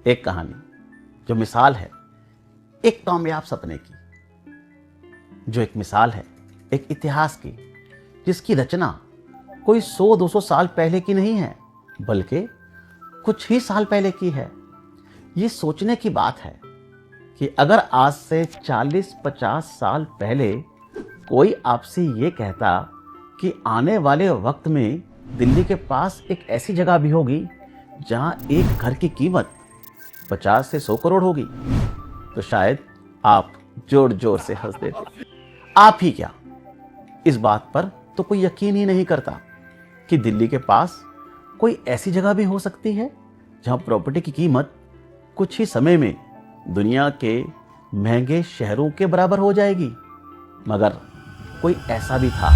एक कहानी जो मिसाल है एक कामयाब सपने की, जो एक मिसाल है एक इतिहास की, जिसकी रचना कोई 100-200 साल पहले की नहीं है, बल्कि कुछ ही साल पहले की है। ये सोचने की बात है कि अगर आज से 40-50 साल पहले कोई आपसे ये कहता कि आने वाले वक्त में दिल्ली के पास एक ऐसी जगह भी होगी जहां एक घर की कीमत 50 से 100 करोड़ होगी, तो शायद आप जोर जोर से हंस देते। आप ही क्या, इस बात पर तो कोई यकीन ही नहीं करता कि दिल्ली के पास कोई ऐसी जगह भी हो सकती है जहां प्रॉपर्टी की कीमत कुछ ही समय में दुनिया के महंगे शहरों के बराबर हो जाएगी। मगर कोई ऐसा भी था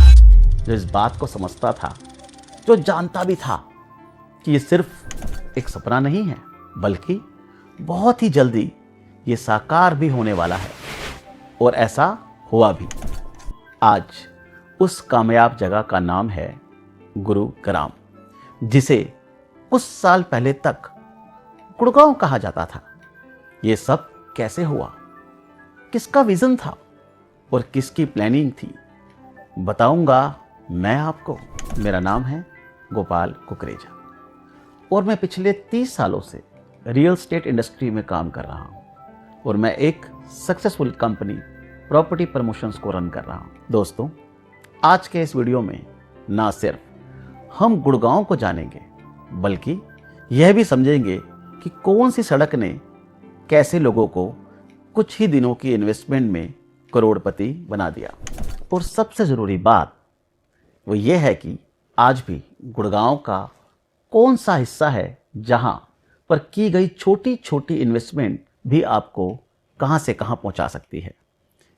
जो इस बात को समझता था, जो जानता भी था कि ये सिर्फ एक सपना नहीं है, बल्कि बहुत ही जल्दी ये साकार भी होने वाला है। और ऐसा हुआ भी। आज उस कामयाब जगह का नाम है गुरुग्राम, जिसे कुछ साल पहले तक गुड़गांव कहा जाता था। ये सब कैसे हुआ, किसका विजन था और किसकी प्लानिंग थी, बताऊंगा मैं आपको। मेरा नाम है गोपाल कुकरेजा और मैं पिछले 30 सालों से रियल एस्टेट इंडस्ट्री में काम कर रहा हूं और मैं एक सक्सेसफुल कंपनी प्रॉपर्टी प्रमोशंस को रन कर रहा हूं। दोस्तों, आज के इस वीडियो में ना सिर्फ हम गुड़गांव को जानेंगे, बल्कि यह भी समझेंगे कि कौन सी सड़क ने कैसे लोगों को कुछ ही दिनों की इन्वेस्टमेंट में करोड़पति बना दिया। और सबसे ज़रूरी बात वो ये है कि आज भी गुड़गांव का कौन सा हिस्सा है जहां पर की गई छोटी छोटी इन्वेस्टमेंट भी आपको कहां से कहां पहुंचा सकती है।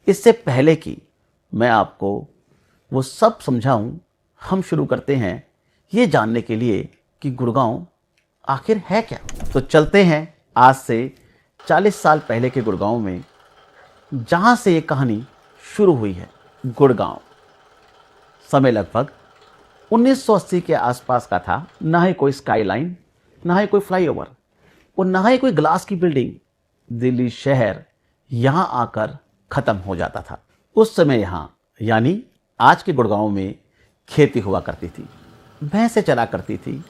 इससे पहले कि मैं आपको वो सब समझाऊं, हम शुरू करते हैं ये जानने के लिए कि गुड़गांव आखिर है क्या। तो चलते हैं आज से 40 साल पहले के गुड़गांव में, जहां से ये कहानी शुरू हुई है। गुड़गांव समय लगभग 1980 के आसपास का था। ना ही कोई स्काईलाइन, ना ही कोई फ्लाईओवर और ना ही कोई ग्लास की बिल्डिंग। दिल्ली शहर यहां आकर खत्म हो जाता था। उस समय यहां यानी आज के गुड़गांव में खेती हुआ करती थी, भैंसें चला करती थी।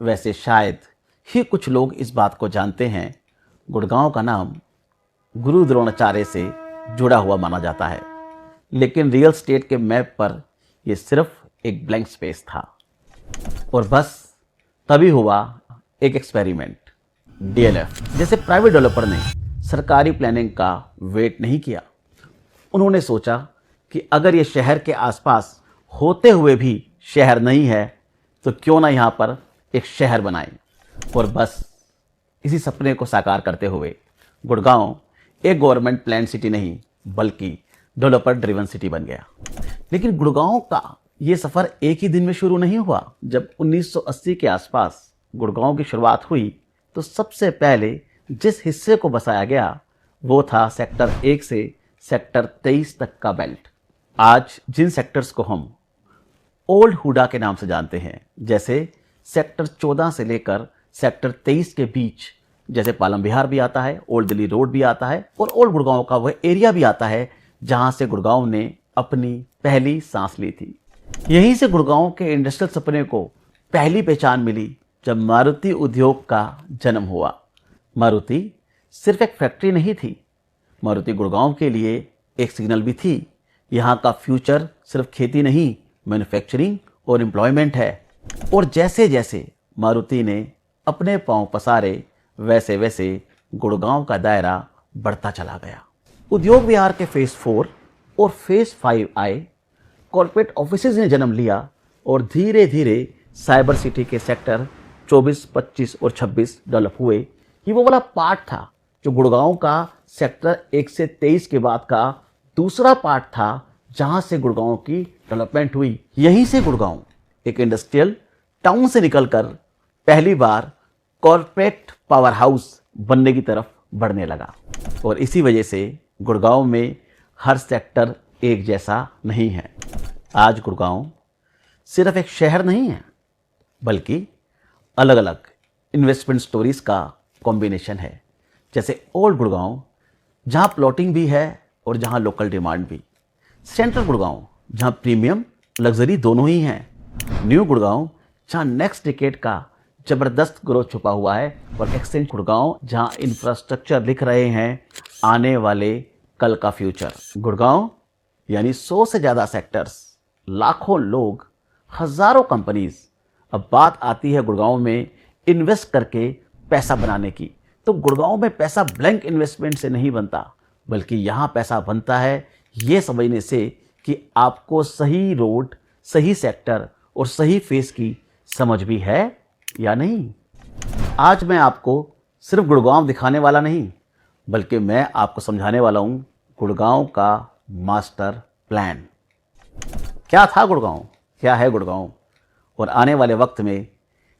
वैसे शायद ही कुछ लोग इस बात को जानते हैं, गुड़गांव का नाम गुरु द्रोणाचार्य से जुड़ा हुआ माना जाता है, लेकिन रियल एस्टेट के मैप पर यह सिर्फ एक ब्लैंक स्पेस था। और बस तभी हुआ एक एक्सपेरिमेंट। डीएलएफ जैसे प्राइवेट डेवलपर ने सरकारी प्लानिंग का वेट नहीं किया। उन्होंने सोचा कि अगर ये शहर के आसपास होते हुए भी शहर नहीं है, तो क्यों ना यहाँ पर एक शहर बनाएं। और बस इसी सपने को साकार करते हुए गुड़गांव एक गवर्नमेंट प्लान सिटी नहीं, बल्कि डेवलपर ड्रिवन सिटी बन गया। लेकिन गुड़गांव का ये सफ़र एक ही दिन में शुरू नहीं हुआ। जब 1980 के आसपास गुड़गांव की शुरुआत हुई, तो सबसे पहले जिस हिस्से को बसाया गया वो था सेक्टर 1 से सेक्टर 23 तक का बेल्ट। आज जिन सेक्टर्स को हम ओल्ड हुडा के नाम से जानते हैं, जैसे सेक्टर 14 से लेकर सेक्टर 23 के बीच, जैसे पालम विहार भी आता है, ओल्ड दिल्ली रोड भी आता है और ओल्ड गुड़गांव का वह एरिया भी आता है जहां से गुड़गांव ने अपनी पहली सांस ली थी। यहीं से गुड़गांव के इंडस्ट्रियल सपने को पहली पहचान मिली जब मारुति उद्योग का जन्म हुआ। मारुति सिर्फ एक फैक्ट्री नहीं थी, मारुति गुड़गांव के लिए एक सिग्नल भी थी। यहाँ का फ्यूचर सिर्फ खेती नहीं, मैन्युफैक्चरिंग और एम्प्लॉयमेंट है। और जैसे जैसे मारुति ने अपने पांव पसारे, वैसे वैसे गुड़गांव का दायरा बढ़ता चला गया। उद्योग विहार के फेज 4 और फेज 5 आए, कॉर्पोरेट ऑफिसेज ने जन्म लिया और धीरे धीरे साइबर सिटी के सेक्टर 24, 25 और 26 डेवलप हुए। ये वो वाला पार्ट था जो गुड़गांव का सेक्टर 1 से 23 के बाद का दूसरा पार्ट था, जहां से गुड़गांव की डेवलपमेंट हुई। यहीं से गुड़गांव एक इंडस्ट्रियल टाउन से निकलकर पहली बार कॉर्पोरेट पावर हाउस बनने की तरफ बढ़ने लगा। और इसी वजह से गुड़गांव में हर सेक्टर एक जैसा नहीं है। आज गुड़गांव सिर्फ एक शहर नहीं है, बल्कि अलग अलग इन्वेस्टमेंट स्टोरीज का कॉम्बिनेशन है। जैसे ओल्ड गुड़गांव जहां प्लॉटिंग भी है और जहां लोकल डिमांड भी, सेंट्रल गुड़गांव जहां प्रीमियम लग्जरी दोनों ही हैं, न्यू गुड़गांव जहां नेक्स्ट डिकेड का जबरदस्त ग्रोथ छुपा हुआ है, और एक्सचेंज गुड़गांव जहां इंफ्रास्ट्रक्चर लिख रहे हैं आने वाले कल का फ्यूचर। गुड़गांव यानी 100 से ज़्यादा सेक्टर्स, लाखों लोग, हजारों कंपनीज। अब बात आती है गुड़गांव में इन्वेस्ट करके पैसा बनाने की, तो गुड़गांव में पैसा ब्लैंक इन्वेस्टमेंट से नहीं बनता, बल्कि यहाँ पैसा बनता है ये समझने से कि आपको सही रोड, सही सेक्टर और सही फेस की समझ भी है या नहीं। आज मैं आपको सिर्फ गुड़गांव दिखाने वाला नहीं, बल्कि मैं आपको समझाने वाला हूँ गुड़गांव का मास्टर प्लान। क्या था गुड़गांव, क्या है गुड़गांव, और आने वाले वक्त में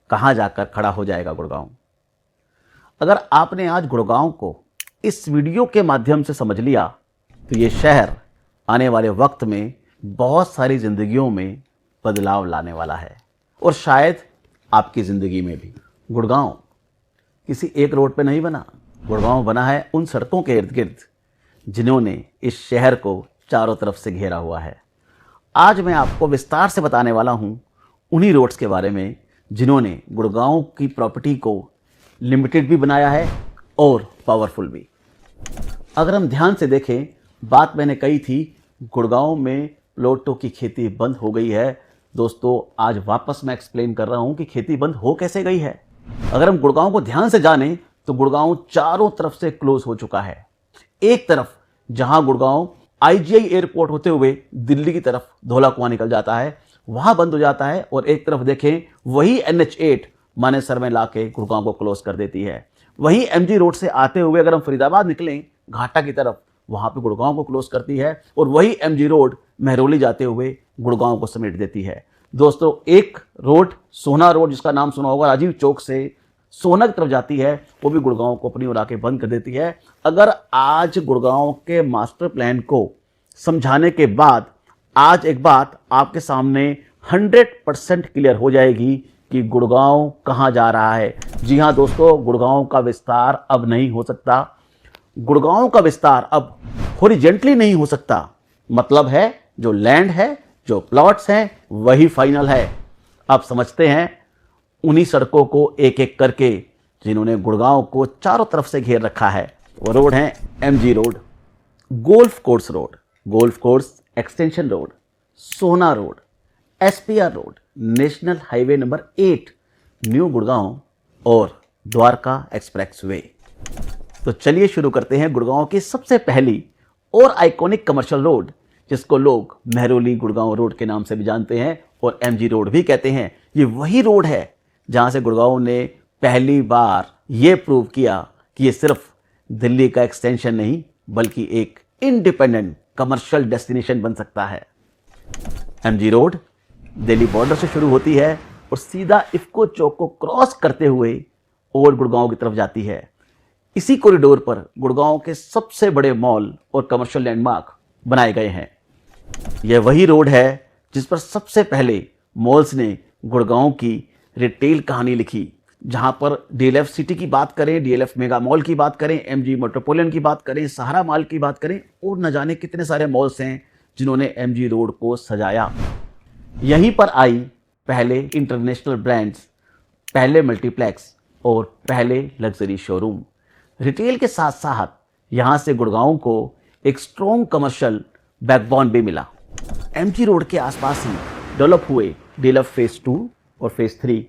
कहाँ जाकर खड़ा हो जाएगा गुड़गांव। अगर आपने आज गुड़गांव को इस वीडियो के माध्यम से समझ लिया तो ये शहर आने वाले वक्त में बहुत सारी जिंदगियों में बदलाव लाने वाला है, और शायद आपकी ज़िंदगी में भी। गुड़गांव किसी एक रोड पे नहीं बना, गुड़गांव बना है उन सड़कों के इर्द गिर्द जिन्होंने इस शहर को चारों तरफ से घेरा हुआ है। आज मैं आपको विस्तार से बताने वाला हूँ उन्हीं रोड्स के बारे में जिन्होंने गुड़गांव की प्रॉपर्टी को लिमिटेड भी बनाया है और पावरफुल भी। अगर हम ध्यान से देखें, बात मैंने कही थी गुड़गांव में प्लॉटों की खेती बंद हो गई है। दोस्तों, आज वापस मैं एक्सप्लेन कर रहा हूं कि खेती बंद हो कैसे गई है। अगर हम गुड़गांव को ध्यान से जानें तो गुड़गांव चारों तरफ से क्लोज हो चुका है। एक तरफ जहां गुड़गांव आईजीआई एयरपोर्ट होते हुए दिल्ली की तरफ धौला कुआं निकल जाता है, वहां बंद हो जाता है, और एक तरफ देखें वही NH8 मानेसर में लाके गुड़गांव को क्लोज कर देती है। वहीं MG रोड से आते हुए अगर हम फरीदाबाद निकलें घाटा की तरफ, वहां पे गुड़गांव को क्लोज करती है, और वही MG रोड महरौली जाते हुए गुड़गांव को समेट देती है। दोस्तों, एक रोड सोना रोड, जिसका नाम सुना होगा, राजीव चौक से सोना की तरफ जाती है, वो भी गुड़गांव को अपनी ओर आके बंद कर देती है। अगर आज गुड़गांव के मास्टर प्लान को समझाने के बाद आज एक बात आपके सामने 100% क्लियर हो जाएगी कि गुड़गांव कहां जा रहा है। जी हां दोस्तों, गुड़गांव का विस्तार अब नहीं हो सकता। गुड़गांव का विस्तार अब हॉरिजेंटली नहीं हो सकता। मतलब है जो लैंड है, जो प्लॉट्स हैं, वही फाइनल है। अब समझते हैं उन्हीं सड़कों को एक एक करके जिन्होंने गुड़गांव को चारों तरफ से घेर रखा है। वो रोड है MG road, golf course road, golf course extension road, Sohna road, SPR road, national highway number 8, new Gurgaon और द्वारका एक्सप्रेस वे। तो चलिए शुरू करते हैं गुड़गांव की सबसे पहली और आइकॉनिक कमर्शियल रोड, जिसको लोग महरौली गुड़गांव रोड के नाम से भी जानते हैं और MG रोड भी कहते हैं। ये वही रोड है जहां से गुड़गांव ने पहली बार ये प्रूव किया कि ये सिर्फ दिल्ली का एक्सटेंशन नहीं, बल्कि एक इंडिपेंडेंट कमर्शियल डेस्टिनेशन बन सकता है। MG रोड दिल्ली बॉर्डर से शुरू होती है और सीधा इफ्को चौक को क्रॉस करते हुए और गुड़गांव की तरफ जाती है। इसी कॉरिडोर पर गुड़गांव के सबसे बड़े मॉल और कमर्शियल लैंडमार्क बनाए गए हैं। यह वही रोड है जिस पर सबसे पहले मॉल्स ने गुड़गांव की रिटेल कहानी लिखी, जहां पर DLF सिटी की बात करें, DLF मेगा मॉल की बात करें, MG मेट्रोपोलियन की बात करें, सहारा मॉल की बात करें, और न जाने कितने सारे मॉल्स हैं जिन्होंने MG रोड को सजाया। यहीं पर आई पहले इंटरनेशनल ब्रांड्स, पहले मल्टीप्लेक्स और पहले लग्जरी शोरूम। रिटेल के साथ साथ यहाँ से गुड़गांव को एक स्ट्रॉन्ग कमर्शियल बैकबोन भी मिला। MG रोड के आसपास ही डेवलप हुए DLF फेज 2 और फेज 3,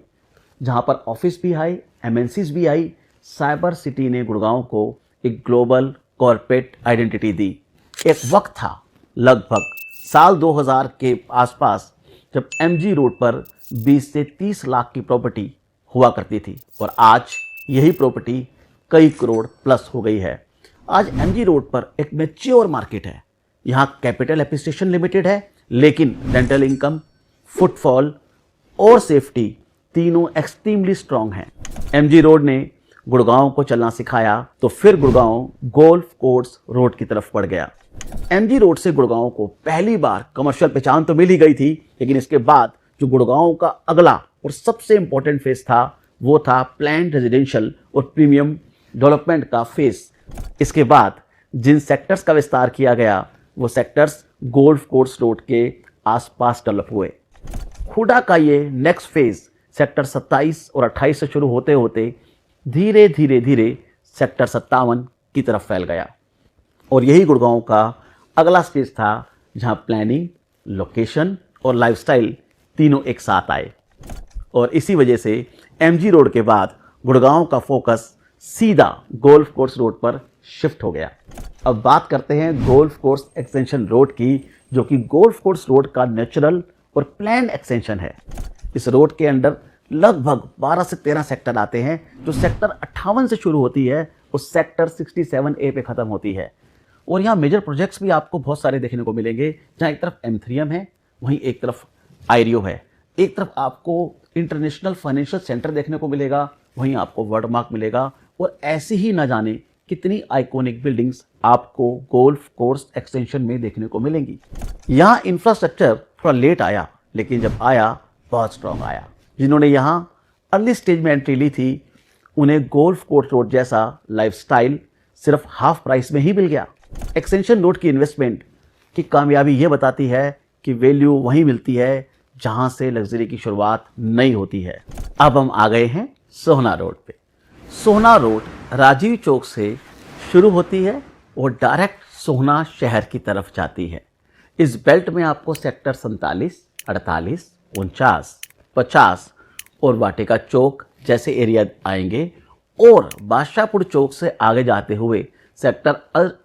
जहाँ पर ऑफिस भी आई, MNCs भी आई। साइबर सिटी ने गुड़गांव को एक ग्लोबल कॉर्पोरेट आइडेंटिटी दी। एक वक्त था लगभग साल 2000 के आसपास जब MG रोड पर 20 से 30 लाख की प्रॉपर्टी हुआ करती थी, और आज यही प्रॉपर्टी कई करोड़ प्लस हो गई है। आज MG रोड पर एक मैच्योर मार्केट है। यहाँ कैपिटल एप्रिसिएशन लिमिटेड है, लेकिन रेंटल इनकम, फुटफॉल और सेफ्टी तीनों एक्सट्रीमली स्ट्रांग हैं। MG रोड ने गुड़गांव को चलना सिखाया, तो फिर गुड़गांव गोल्फ कोर्स रोड की तरफ बढ़ गया। MG रोड से गुड़गांव को पहली बार कमर्शियल पहचान तो मिल ही गई थी, लेकिन इसके बाद जो गुड़गांव का अगला और सबसे इंपॉर्टेंट फेज था, वो था प्लान्ड रेजिडेंशियल और प्रीमियम डेवलपमेंट का फेस। इसके बाद जिन सेक्टर्स का विस्तार किया गया वो सेक्टर्स गोल्फ कोर्स रोड के आसपास डेवलप हुए। हुडा का ये नेक्स्ट फेज सेक्टर 27 और 28 से शुरू होते होते धीरे धीरे धीरे सेक्टर 57 की तरफ फैल गया और यही गुड़गांव का अगला स्टेज था जहां प्लानिंग, लोकेशन और लाइफस्टाइल तीनों एक साथ आए। और इसी वजह से एमजी रोड के बाद गुड़गांव का फोकस सीधा गोल्फ कोर्स रोड पर शिफ्ट हो गया। अब बात करते हैं गोल्फ कोर्स एक्सटेंशन रोड की, जो कि गोल्फ कोर्स रोड का नेचुरल और प्लान्ड एक्सटेंशन है। इस रोड के अंदर लगभग 12 से 13 सेक्टर आते हैं, जो सेक्टर 58 से शुरू होती है और सेक्टर 67A पे ख़त्म होती है। और यहाँ मेजर प्रोजेक्ट्स भी आपको बहुत सारे देखने को मिलेंगे, जहाँ एक तरफ एम3एम है, वहीं एक तरफ आईरियो है, एक तरफ आपको इंटरनेशनल फाइनेंशियल सेंटर देखने को मिलेगा, वहीं आपको वर्डमार्क मिलेगा। और ऐसी ही न जाने कितनी आइकॉनिक बिल्डिंग्स आपको गोल्फ कोर्स एक्सटेंशन में देखने को मिलेंगी। यहाँ इंफ्रास्ट्रक्चर थोड़ा लेट आया, लेकिन जब आया बहुत स्ट्रॉन्ग आया। जिन्होंने यहाँ अर्ली स्टेज में एंट्री ली थी उन्हें गोल्फ कोर्स रोड जैसा लाइफस्टाइल सिर्फ हाफ प्राइस में ही मिल गया। एक्सटेंशन रोड की इन्वेस्टमेंट की कामयाबी ये बताती है कि वैल्यू वहीं मिलती है जहां से लग्जरी की शुरुआत नहीं होती है। अब हम आ गए हैं सोहना रोड पे। सोहना रोड राजीव चौक से शुरू होती है और डायरेक्ट सोहना शहर की तरफ जाती है। इस बेल्ट में आपको सेक्टर 47, 48, 49, 50 और वाटिका चौक जैसे एरिया आएंगे और बादशाहपुर चौक से आगे जाते हुए सेक्टर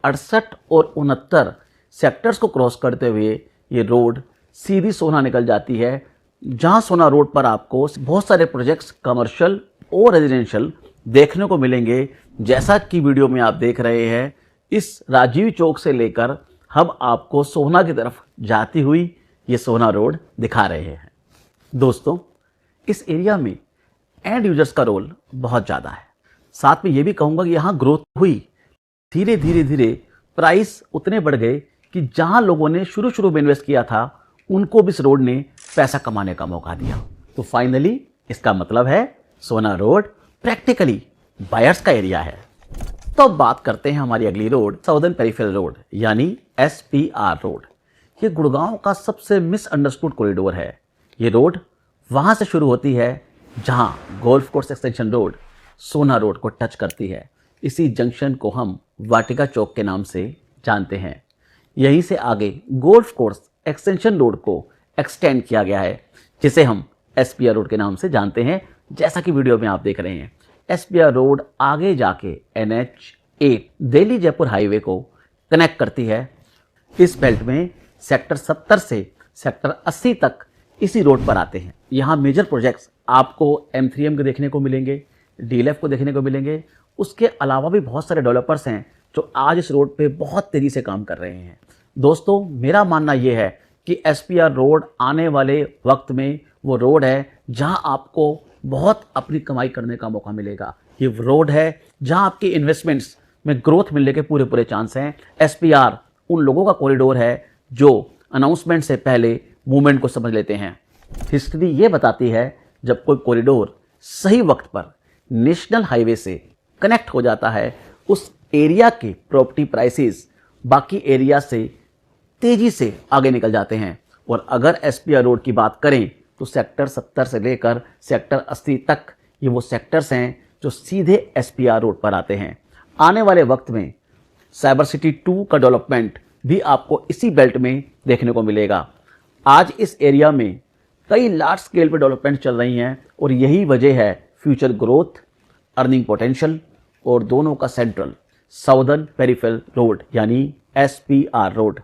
68 और 69 सेक्टर्स को क्रॉस करते हुए ये रोड सीधी सोहना निकल जाती है, जहां सोहना रोड पर आपको बहुत सारे प्रोजेक्ट्स कमर्शियल और रेजिडेंशियल देखने को मिलेंगे। जैसा कि वीडियो में आप देख रहे हैं, इस राजीव चौक से लेकर हम आपको सोहना की तरफ जाती हुई ये सोहना रोड दिखा रहे हैं। दोस्तों, इस एरिया में एंड यूजर्स का रोल बहुत ज़्यादा है। साथ में ये भी कहूँगा कि यहाँ ग्रोथ हुई, धीरे धीरे धीरे प्राइस उतने बढ़ गए कि जहाँ लोगों ने शुरू में इन्वेस्ट किया था उनको भी इस रोड ने पैसा कमाने का मौका दिया। तो फाइनली इसका मतलब है सोहना रोड प्रैक्टिकली बायर्स का एरिया है। तो अब बात करते हैं हमारी अगली रोड, साउदर्न पेरिफेरल रोड यानी SPR रोड। ये गुड़गांव का सबसे मिसअंडरस्टूड कॉरिडोर है। ये रोड वहाँ से शुरू होती है जहाँ गोल्फ कोर्स एक्सटेंशन रोड सोहना रोड को टच करती है। इसी जंक्शन को हम वाटिका चौक के नाम से जानते हैं। यहीं से आगे गोल्फ कोर्स एक्सटेंशन रोड को एक्सटेंड किया गया है, जिसे हम SPR रोड के नाम से जानते हैं, जैसा कि वीडियो में आप देख रहे हैं। SPR रोड आगे जाके NH8 दिल्ली जयपुर हाईवे को कनेक्ट करती है। इस बेल्ट में सेक्टर 70 से सेक्टर 80 तक इसी रोड पर आते हैं। यहाँ मेजर प्रोजेक्ट्स आपको M3M के देखने को मिलेंगे, DLF को देखने को मिलेंगे। उसके अलावा भी बहुत सारे डेवलपर्स हैं जो आज इस रोड पे बहुत तेज़ी से काम कर रहे हैं। दोस्तों, मेरा मानना ये है कि SPR रोड आने वाले वक्त में वो रोड है जहां आपको बहुत अपनी कमाई करने का मौका मिलेगा। ये रोड है जहां आपकी इन्वेस्टमेंट्स में ग्रोथ मिलने के पूरे चांस हैं। SPR उन लोगों का कॉरिडोर है जो अनाउंसमेंट से पहले मूवमेंट को समझ लेते हैं। हिस्ट्री ये बताती है जब कोई कॉरिडोर सही वक्त पर नेशनल हाईवे से कनेक्ट हो जाता है, उस एरिया के प्रॉपर्टी प्राइसेस बाकी एरिया से तेजी से आगे निकल जाते हैं। और अगर SPR रोड की बात करें तो सेक्टर 70 से लेकर सेक्टर 80 तक ये वो सेक्टर्स हैं जो सीधे SPR रोड पर आते हैं। आने वाले वक्त में साइबर सिटी 2 का डेवलपमेंट भी आपको इसी बेल्ट में देखने को मिलेगा। आज इस एरिया में कई लार्ज स्केल पे डेवलपमेंट चल रही हैं और यही वजह है फ्यूचर ग्रोथ, अर्निंग पोटेंशियल और दोनों का सेंट्रल साउदर्न पेरिफेरल रोड यानी SPR रोड।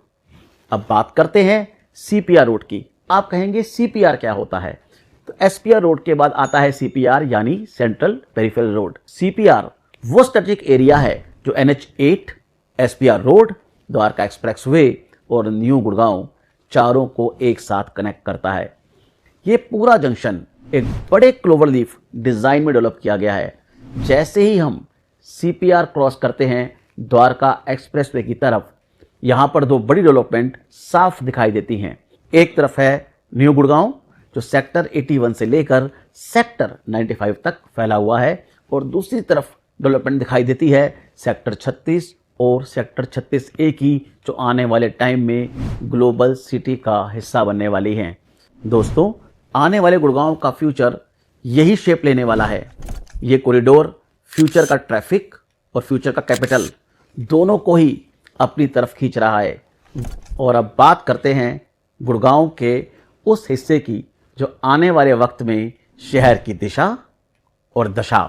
अब बात करते हैं CPR रोड की। आप कहेंगे CPR क्या होता है? तो SPR रोड के बाद आता है CPR यानी सेंट्रल पेरिफेरल रोड। CPR वो स्ट्रेटेजिक एरिया है जो NH8, SPR road, Dwarka expressway और न्यू गुड़गांव चारों को एक साथ कनेक्ट करता है। ये पूरा जंक्शन एक बड़े क्लोवर लीफ डिज़ाइन में डेवलप किया गया है। जैसे ही हम CPR क्रॉस करते हैं द्वारका एक्सप्रेसवे की तरफ, यहाँ पर दो बड़ी डेवलपमेंट साफ दिखाई देती हैं। एक तरफ है न्यू गुड़गांव जो सेक्टर 81 से लेकर सेक्टर 95 तक फैला हुआ है और दूसरी तरफ डेवलपमेंट दिखाई देती है सेक्टर 36 और सेक्टर 36A की, जो आने वाले टाइम में ग्लोबल सिटी का हिस्सा बनने वाली हैं। दोस्तों, आने वाले गुड़गांव का फ्यूचर यही शेप लेने वाला है। ये कॉरिडोर फ्यूचर का ट्रैफिक और फ्यूचर का कैपिटल दोनों को ही अपनी तरफ खींच रहा है। और अब बात करते हैं गुड़गांव के उस हिस्से की जो आने वाले वक्त में शहर की दिशा और दशा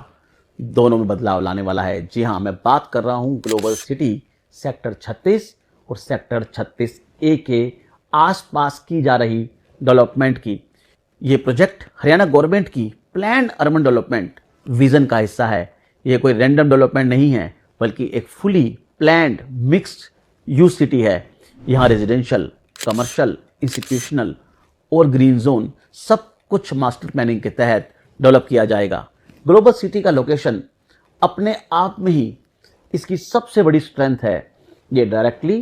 दोनों में बदलाव लाने वाला है। जी हाँ, मैं बात कर रहा हूँ ग्लोबल सिटी सेक्टर 36 और सेक्टर 36A के आसपास की जा रही डेवलपमेंट की। ये प्रोजेक्ट हरियाणा गवर्नमेंट की प्लान्ड अर्बन डेवलपमेंट विजन का हिस्सा है। ये कोई रैंडम डेवलपमेंट नहीं है, बल्कि एक fully planned mixed use city है। यहाँ रेजिडेंशियल, कमर्शियल, इंस्टीट्यूशनल और ग्रीन जोन सब कुछ मास्टर प्लानिंग के तहत डेवलप किया जाएगा। ग्लोबल सिटी का लोकेशन अपने आप में ही इसकी सबसे बड़ी स्ट्रेंथ है। ये डायरेक्टली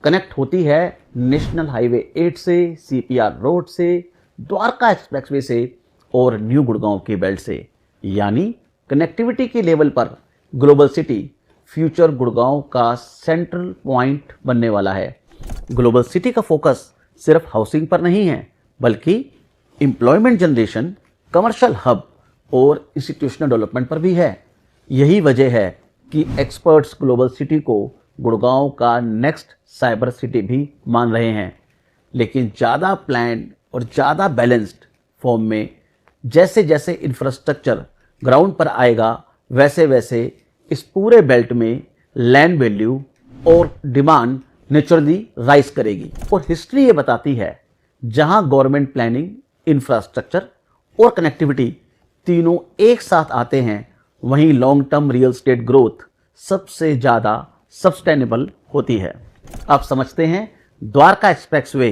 कनेक्ट होती है नेशनल हाईवे 8 से, CPR रोड से, द्वारका एक्सप्रेसवे से और न्यू गुड़गांव की बेल्ट से। यानी कनेक्टिविटी के लेवल पर ग्लोबल सिटी फ्यूचर गुड़गांव का सेंट्रल पॉइंट बनने वाला है। ग्लोबल सिटी का फोकस सिर्फ हाउसिंग पर नहीं है, बल्कि एम्प्लॉयमेंट जनरेशन, कमर्शियल हब और इंस्टीट्यूशनल डेवलपमेंट पर भी है। यही वजह है कि एक्सपर्ट्स ग्लोबल सिटी को गुड़गांव का नेक्स्ट साइबर सिटी भी मान रहे हैं। लेकिन ज़्यादा प्लान्ड और ज़्यादा बैलेंस्ड फॉर्म में जैसे जैसे इंफ्रास्ट्रक्चर ग्राउंड पर आएगा, वैसे वैसे इस पूरे बेल्ट में लैंड वैल्यू और डिमांड नेचुरली राइज करेगी। और हिस्ट्री ये बताती है, जहां गवर्नमेंट प्लानिंग, इंफ्रास्ट्रक्चर और कनेक्टिविटी तीनों एक साथ आते हैं, वहीं long term real estate growth सबसे ज़्यादा सस्टेनेबल होती है। आप समझते हैं द्वारका एक्सप्रेसवे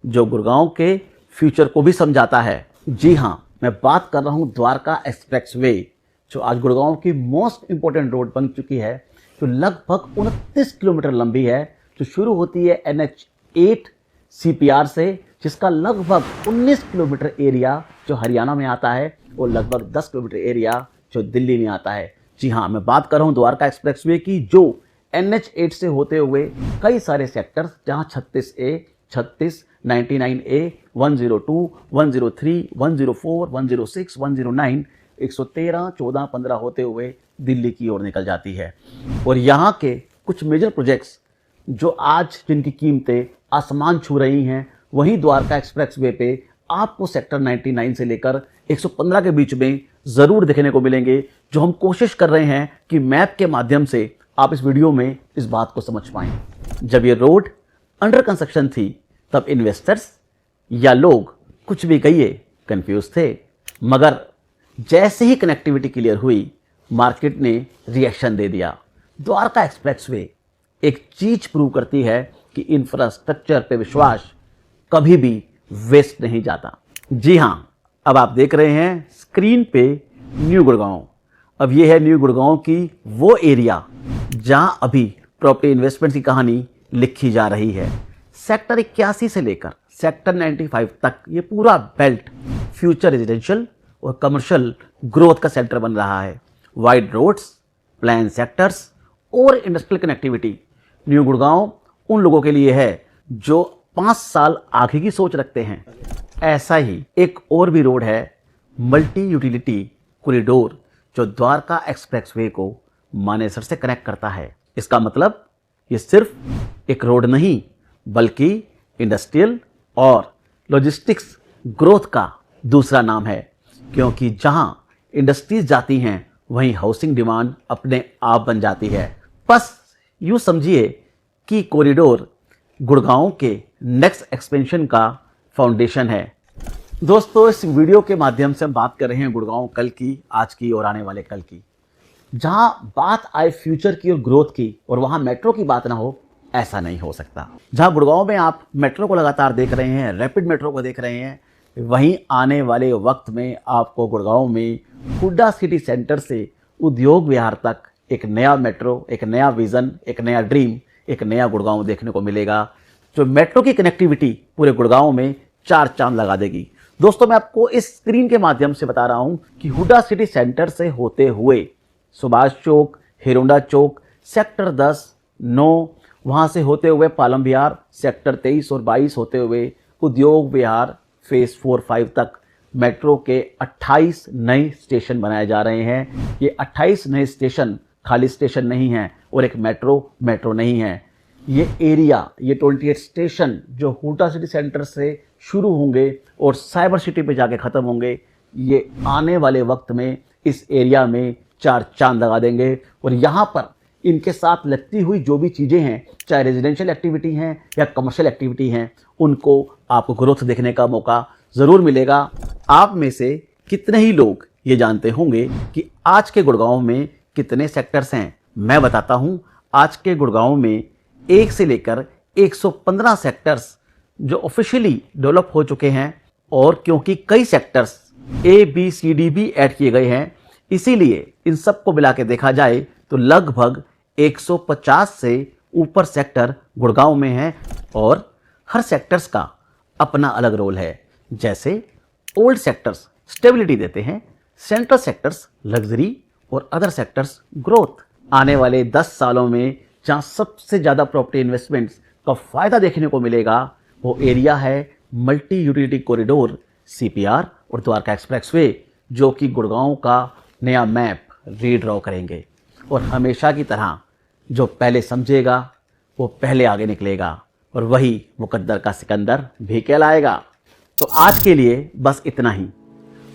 जो गुड़गांव के फ्यूचर को भी समझाता है। जी हाँ, मैं बात कर रहा हूँ द्वारका एक्सप्रेसवे, जो आज गुड़गांव की मोस्ट इंपॉर्टेंट रोड बन चुकी है, जो लगभग 29 किलोमीटर लंबी है, जो शुरू होती है NH8 CPR से, जिसका लगभग 19 किलोमीटर एरिया जो हरियाणा में आता है और लगभग 10 किलोमीटर एरिया जो दिल्ली में आता है। जी हाँ, मैं बात कर रहा हूँ द्वारका एक्सप्रेसवे की, जो NH8 से होते हुए कई सारे सेक्टर्स, जहाँ 36A, 36, 99A, 102, 103, 104, 106, 109, 113, 14, 15 होते हुए दिल्ली की ओर निकल जाती है। और यहाँ के कुछ मेजर प्रोजेक्ट्स जो आज जिनकी कीमतें आसमान छू रही हैं, वहीं द्वारका एक्सप्रेसवे पे आपको सेक्टर 99 से लेकर 115 के बीच में ज़रूर देखने को मिलेंगे, जो हम कोशिश कर रहे हैं कि मैप के माध्यम से आप इस वीडियो में इस बात को समझ पाएं। जब ये रोड अंडर कंस्ट्रक्शन थी, तब इन्वेस्टर्स या लोग कुछ भी कहिए कंफ्यूज थे, मगर जैसे ही कनेक्टिविटी क्लियर हुई, मार्केट ने रिएक्शन दे दिया। द्वारका एक्सप्रेसवे एक चीज प्रूव करती है कि इंफ्रास्ट्रक्चर पे विश्वास कभी भी वेस्ट नहीं जाता। जी हाँ, अब आप देख रहे हैं स्क्रीन पे न्यू गुड़गांव। अब ये है न्यू गुड़गांव की वो एरिया जहां अभी प्रॉपर्टी इन्वेस्टमेंट की कहानी लिखी जा रही है। सेक्टर 81 से लेकर सेक्टर 95 तक ये पूरा बेल्ट फ्यूचर रेजिडेंशियल और कमर्शियल ग्रोथ का सेंटर बन रहा है। वाइड रोड्स, प्लान सेक्टर्स और इंडस्ट्रियल कनेक्टिविटी न्यू गुड़गांव उन लोगों के लिए है जो 5 साल आगे की सोच रखते हैं। ऐसा ही एक और भी रोड है, मल्टी यूटिलिटी कॉरिडोर, जो द्वारका एक्सप्रेसवे को मानेसर से कनेक्ट करता है। इसका मतलब ये सिर्फ एक रोड नहीं, बल्कि इंडस्ट्रियल और लॉजिस्टिक्स ग्रोथ का दूसरा नाम है, क्योंकि जहां इंडस्ट्रीज जाती हैं, वहीं हाउसिंग डिमांड अपने आप बन जाती है। बस यूँ समझिए कि कॉरिडोर गुड़गांव के नेक्स्ट एक्सपेंशन का फाउंडेशन है। दोस्तों, इस वीडियो के माध्यम से हम बात कर रहे हैं गुड़गांव कल की, आज की और आने वाले कल की। जहां बात आए फ्यूचर की और ग्रोथ की और वहां मेट्रो की बात ना हो, ऐसा नहीं हो सकता। जहां गुड़गांव में आप मेट्रो को लगातार देख रहे हैं, रैपिड मेट्रो को देख रहे हैं, वहीं आने वाले वक्त में आपको गुड़गांव में हुड्डा सिटी सेंटर से उद्योग विहार तक एक नया मेट्रो, एक नया विजन, एक नया ड्रीम, एक नया गुड़गांव देखने को मिलेगा, जो मेट्रो की कनेक्टिविटी पूरे गुड़गांव में 4 चांद लगा देगी। दोस्तों, मैं आपको इस स्क्रीन के माध्यम से बता रहा हूं कि हुड्डा सिटी सेंटर से होते हुए सुभाष चौक, हिरोंडा चौक, सेक्टर 10, 9, वहाँ से होते हुए पालम विहार, सेक्टर 23 और 22 होते हुए उद्योग विहार फेज़ 4-5 तक मेट्रो के 28 नए स्टेशन बनाए जा रहे हैं। ये 28 नए स्टेशन खाली स्टेशन नहीं हैं और एक मेट्रो नहीं है। ये एरिया, ये 28 स्टेशन जो हुडा सिटी सेंटर से शुरू होंगे और साइबर सिटी पे जाके ख़त्म होंगे, ये आने वाले वक्त में इस एरिया में 4 चांद लगा देंगे। और यहाँ पर इनके साथ लगती हुई जो भी चीज़ें हैं, चाहे रेजिडेंशियल एक्टिविटी हैं या कमर्शियल एक्टिविटी हैं, उनको आपको ग्रोथ देखने का मौका ज़रूर मिलेगा। आप में से कितने ही लोग ये जानते होंगे कि आज के गुड़गांव में कितने सेक्टर्स हैं। मैं बताता हूँ, आज के गुड़गांव में 1 से लेकर 115 सेक्टर्स जो ऑफिशियली डेवलप हो चुके हैं, और क्योंकि कई सेक्टर्स ABCD भी ऐड किए गए हैं, इसीलिए इन सबको मिला के देखा जाए तो लगभग 150 से ऊपर सेक्टर गुड़गांव में हैं। और हर सेक्टर्स का अपना अलग रोल है। जैसे ओल्ड सेक्टर्स स्टेबिलिटी देते हैं, सेंट्रल सेक्टर्स लग्जरी और अदर सेक्टर्स ग्रोथ। आने वाले 10 सालों में जहां सबसे ज़्यादा प्रॉपर्टी इन्वेस्टमेंट्स का फ़ायदा देखने को मिलेगा, वो एरिया है मल्टी यूटिलिटी कॉरिडोर CPR और द्वारका एक्सप्रेसवे, जो कि गुड़गांव का नया मैप रीड्रॉ करेंगे। और हमेशा की तरह जो पहले समझेगा वो पहले आगे निकलेगा, और वही मुकद्दर का सिकंदर भी कहलाएगा। तो आज के लिए बस इतना ही।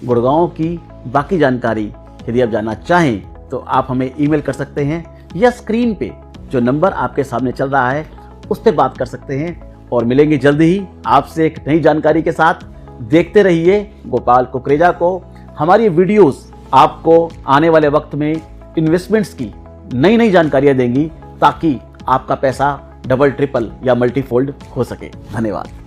गुड़गांव की बाकी जानकारी यदि आप जानना चाहें तो आप हमें ईमेल कर सकते हैं, या स्क्रीन पे जो नंबर आपके सामने चल रहा है उस पर बात कर सकते हैं। और मिलेंगे जल्दी ही आपसे एक नई जानकारी के साथ। देखते रहिए गोपाल कुकरेजा को। हमारी वीडियोस आपको आने वाले वक्त में इन्वेस्टमेंट्स की नई नई जानकारियां देंगी, ताकि आपका पैसा डबल, ट्रिपल या मल्टीफोल्ड हो सके। धन्यवाद।